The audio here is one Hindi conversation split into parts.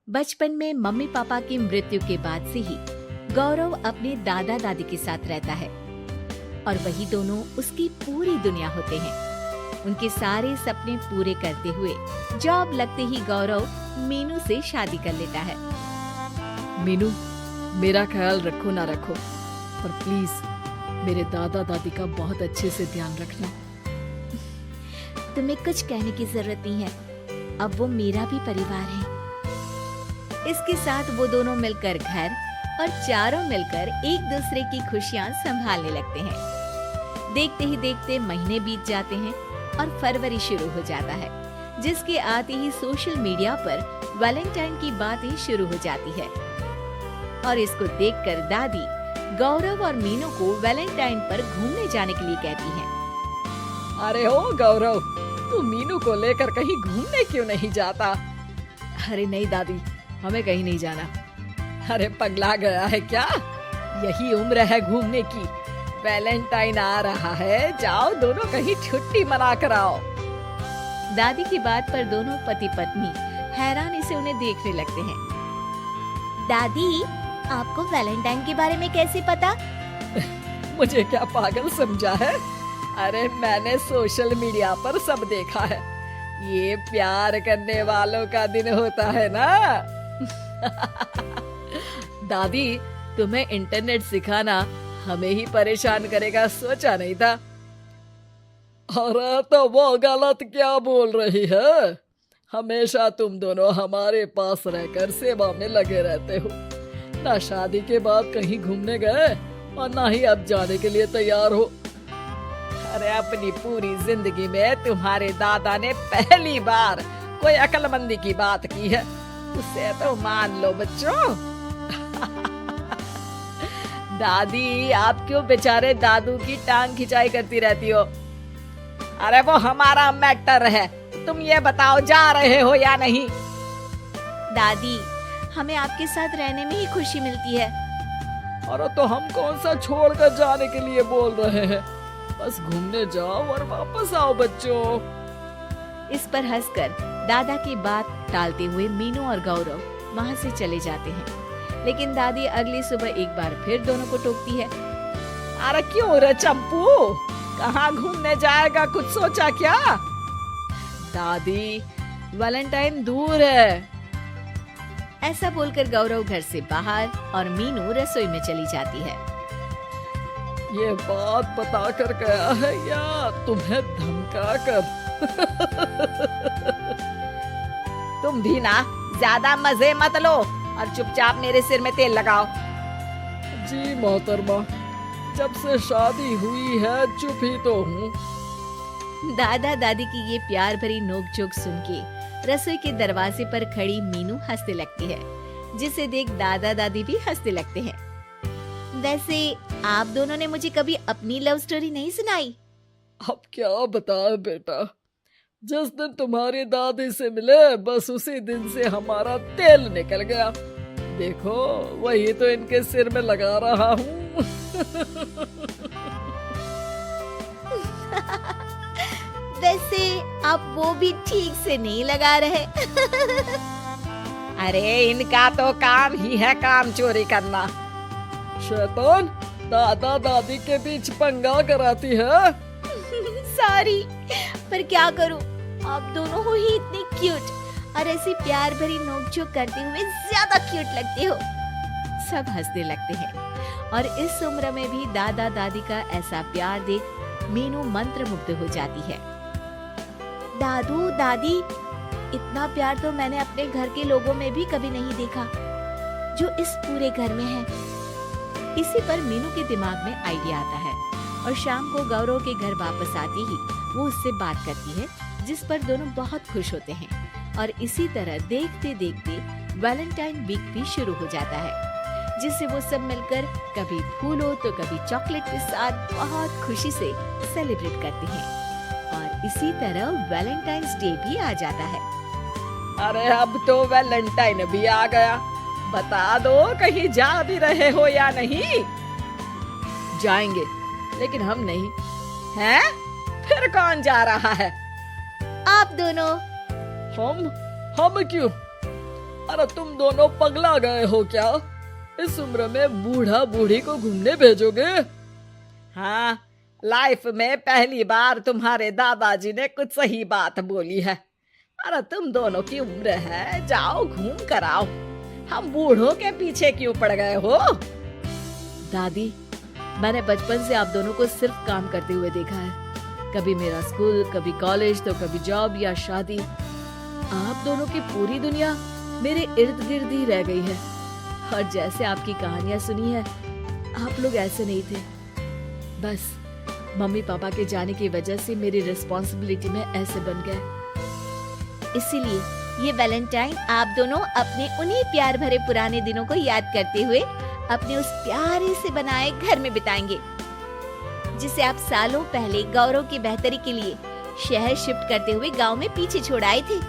बचपन में मम्मी पापा की मृत्यु के बाद से ही गौरव अपने दादा दादी के साथ रहता है और वही दोनों उसकी पूरी दुनिया होते हैं। उनके सारे सपने पूरे करते हुए जॉब लगते ही गौरव मीनू से शादी कर लेता है। मीनू, मेरा ख्याल रखो ना रखो, पर प्लीज मेरे दादा दादी का बहुत अच्छे से ध्यान रखना। तुम्हें कुछ कहने की जरूरत नहीं है, अब वो मेरा भी परिवार है। इसके साथ वो दोनों मिलकर घर और चारों मिलकर एक दूसरे की खुशियां संभालने लगते हैं। देखते ही देखते महीने बीत जाते हैं और फरवरी शुरू हो जाता है, जिसके आते ही सोशल मीडिया पर वैलेंटाइन की बातें शुरू हो जाती है और इसको देखकर दादी गौरव और मीनू को वैलेंटाइन पर घूमने जाने के लिए कहती हैं। अरे ओ गौरव, तू मीनू को लेकर कहीं घूमने क्यों नहीं जाता? अरे नहीं दादी, हमें कहीं नहीं जाना। अरे पगला गया है क्या? यही उम्र है घूमने की। वैलेंटाइन आ रहा है, जाओ दोनों कहीं छुट्टी मना कर आओ। दादी की बात पर दोनों पति पत्नी हैरानी से उन्हें देखने लगते हैं। दादी, आपको वैलेंटाइन के बारे में कैसे पता? मुझे क्या पागल समझा है? अरे मैंने सोशल मीडिया पर सब देखा है। ये प्यार करने वालों का दिन होता है ना। दादी, तुम्हें इंटरनेट सिखाना हमें ही परेशान करेगा, सोचा नहीं था। अरे तो वो गलत क्या बोल रही है? हमेशा तुम दोनों हमारे पास रहकर सेवा में लगे रहते हो। ना शादी के बाद कहीं घूमने गए और ना ही अब जाने के लिए तैयार हो। अरे अपनी पूरी जिंदगी में तुम्हारे दादा ने पहली बार कोई अक्लमंदी की बात की है, उसे तो मान लो बच्चों। दादी, आप क्यों बेचारे दादू की टांग खिंचाई करती रहती हो? अरे वो हमारा मैटर है, तुम ये बताओ जा रहे हो या नहीं? दादी, हमें आपके साथ रहने में ही खुशी मिलती है। अरे तो हम कौन सा छोड़कर जाने के लिए बोल रहे हैं? बस घूमने जाओ और वापस आओ बच्चों। इस पर हंसकर दादा की बात टालते हुए मीनू और गौरव वहाँ से चले जाते हैं। लेकिन दादी अगली सुबह एक बार फिर दोनों को टोकती है। अरे क्यों रे चंपू, कहाँ घूमने जाएगा, कुछ सोचा क्या? दादी, वैलेंटाइन दूर है। ऐसा बोलकर गौरव घर से बाहर और मीनू रसोई में चली जाती है। ये बात बता कर गया है या तुम्हें धमका कर? तुम भी ना ज्यादा मजे मत लो और चुपचाप मेरे सिर में तेल लगाओ। जी मोहतरमा, जब से शादी हुई है चुप ही तो हूँ। दादा दादी की ये प्यार भरी नोकझोंक सुन के रसोई के दरवाजे पर खड़ी मीनू हंसने लगती है, जिसे देख दादा दादी भी हंसने लगते हैं। वैसे आप दोनों ने मुझे कभी अपनी लव स्टोरी नहीं सुनाई। अब क्या बताए बेटा, जिस दिन तुम्हारी दादी से मिले बस उसी दिन से हमारा तेल निकल गया। देखो वही तो इनके सिर में लगा रहा हूँ। वैसे आप वो भी ठीक से नहीं लगा रहे। अरे इनका तो काम ही है काम चोरी करना। शैतान, दादा दादी के बीच पंगा कराती है। सॉरी, पर क्या करूं, आप दोनों हो ही इतने क्यूट और ऐसी प्यार भरी नोकझोंक करते हुए ज्यादा क्यूट लगते हो। सब हंसने लगते हैं और इस उम्र में भी दादा दादी का ऐसा प्यार देख मीनू मंत्रमुग्ध हो जाती है। दादू दादी, इतना प्यार तो मैंने अपने घर के लोगों में भी कभी नहीं देखा जो इस पूरे घर में है। इसी पर मीनू के दिमाग में आइडिया आता है और शाम को गौरव के घर वापस आते ही वो उससे बात करती है, जिस पर दोनों बहुत खुश होते हैं और इसी तरह देखते देखते वैलेंटाइन वीक भी शुरू हो जाता है, जिससे वो सब मिलकर कभी फूलों तो कभी चॉकलेट के साथ बहुत खुशी से सेलिब्रेट करते हैं और इसी तरह वैलेंटाइंस डे भी आ जाता है। अरे अब तो वैलेंटाइन भी आ गया, बता दो कहीं जा भी रहे हो या नहीं? जाएंगे, लेकिन हम नहीं। हैं? फिर कौन जा रहा है? आप दोनों। हम क्यों? अरे तुम दोनों पगला गए हो क्या? इस उम्र में बूढ़ा बूढ़ी को घूमने भेजोगे? हाँ, लाइफ में पहली बार तुम्हारे दादाजी ने कुछ सही बात बोली है। अरे तुम दोनों की उम्र है, जाओ घूम कर आओ। हम बूढ़ों के पीछे क्यों पड़ गए हो? दादी, मैंने बचपन से आप दोनों को सिर्फ काम करते हुए देखा है। कभी मेरा स्कूल, कभी कॉलेज, तो कभी जॉब या शादी। आप दोनों की पूरी दुनिया मेरे इर्द गिर्द ही रह गई है। और जैसे आपकी कहानियां सुनी है, आप लोग ऐसे नहीं थे। बस मम्मी पापा के जाने की वजह से मेरी रिस्पॉन्सिबिलिटी में ऐसे बन गए। इसीलिए ये वैलेंटाइन आप दोनों अपने उन्हीं प्यार भरे पुराने दिनों को याद करते हुए अपने उस प्यारे से बनाए घर में बिताएंगे, जिसे आप सालों पहले गौरव की बेहतरी के लिए शहर शिफ्ट करते हुए गांव में पीछे छोड़ आए थे।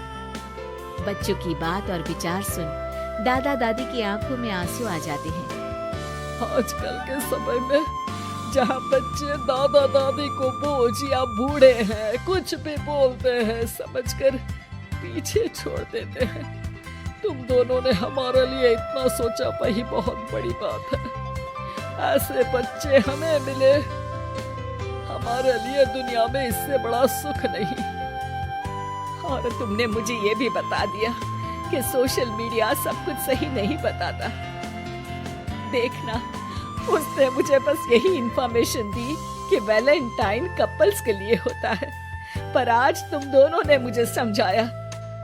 बच्चों की बात और विचार सुन दादा दादी की आंखों में आंसू आ जाते हैं। आजकल के समय में जहाँ बच्चे दादा दादी को बोझ या बूढ़े हैं कुछ भी बोलते हैं समझकर पीछे छोड़ देते हैं। तुम दोनों ने हमारे लिए इतना सोचा, वही बहुत बड़ी बात है। ऐसे बच्चे हमें मिले, हमारे लिए दुनिया में इससे बड़ा सुख नहीं। और तुमने मुझे ये भी बता दिया कि सोशल मीडिया सब कुछ सही नहीं बताता। देखना, उसने मुझे बस यही इंफॉर्मेशन दी कि वैलेंटाइन कपल्स के लिए होता है, पर आज तुम दोनों ने मुझे समझाया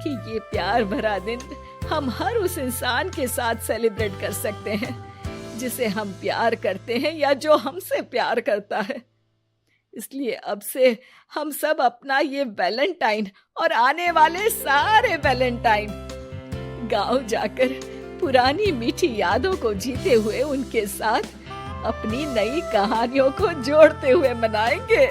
कि ये प्यार भरा दिन हम हर उस इंसान के साथ सेलिब्रेट कर सकते हैं जिसे हम प्यार करते हैं या जो हमसे प्यार करता है। इसलिए अब से हम सब अपना ये वैलेंटाइन और आने वाले सारे वैलेंटाइन गांव जाकर पुरानी मीठी यादों को जीते हुए उनके साथ अपनी नई कहानियों को जोड़ते हुए मनाएंगे।